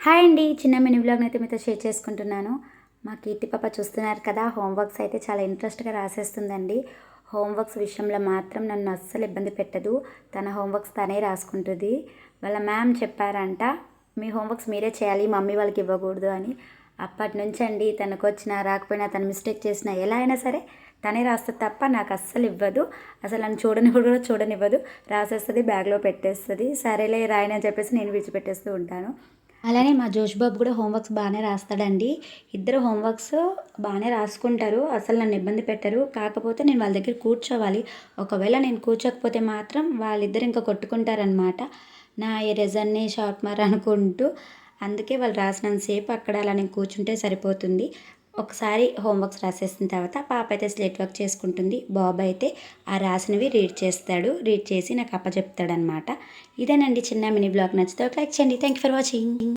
Hi అండి. చిన్న mini వ్లాగ్‌ని అయితే మీతో షేర్ చేసుకుంటున్నాను. మా కీర్తి పాప చూస్తున్నారు కదా! హోంవర్క్స్ అయితే చాలా ఇంట్రెస్ట్‌గా రాసేస్తుందండి. హోంవర్క్స్ విషయంలో మాత్రం నన్ను అస్సలు ఇబ్బంది పెట్టదు. తన హోంవర్క్స్ తనే రాసుకుంటుంది. వాళ్ళ మ్యామ్ చెప్పారంట, మీ హోంవర్క్స్ మీరే చేయాలి, మమ్మీ వాళ్ళకి ఇవ్వకూడదు అని. అప్పటినుంచండి తనకొచ్చినా రాకపోయినా, తను మిస్టేక్ చేసినా ఎలా అయినా సరే తనే రాస్తది తప్ప నాకు అస్సలు ఇవ్వదు. అసలు నన్ను కూడా చూడనివ్వదు. రాసేస్తది, బ్యాగ్‌లో పెట్టేస్తది. సరేలే రాయని అని చెప్పేసి నేను విడిచిపెట్టేస్తూ ఉంటాను. అలానే మా జోష్ బాబు కూడా హోంవర్క్స్ బాగానే రాస్తాడండి. ఇద్దరు హోంవర్క్స్ బాగానే రాసుకుంటారు. అసలు నన్ను ఇబ్బంది పెట్టరు. కాకపోతే నేను వాళ్ళ దగ్గర కూర్చోవాలి. ఒకవేళ నేను కూర్చోకపోతే మాత్రం వాళ్ళిద్దరు ఇంకా కొట్టుకుంటారనమాట. నా ఎరేజర్‌ని, షార్ప్నర్ అనుకుంటూ. అందుకే వాళ్ళు రాసినంత సేపు అక్కడ అలా నేను కూర్చుంటే సరిపోతుంది. ఒకసారి హోంవర్క్స్ రాసేసిన తర్వాత పాప అయితే స్లేట్ వర్క్ చేసుకుంటుంది. బాబు అయితే ఆ రాసినవి రీడ్ చేస్తాడు. రీడ్ చేసి నాకు అప్పచెప్తాడనమాట. ఇదేనండి చిన్న మినీ బ్లాగ్. నచ్చితే ఒక లైక్ చేయండి. Thank you for watching.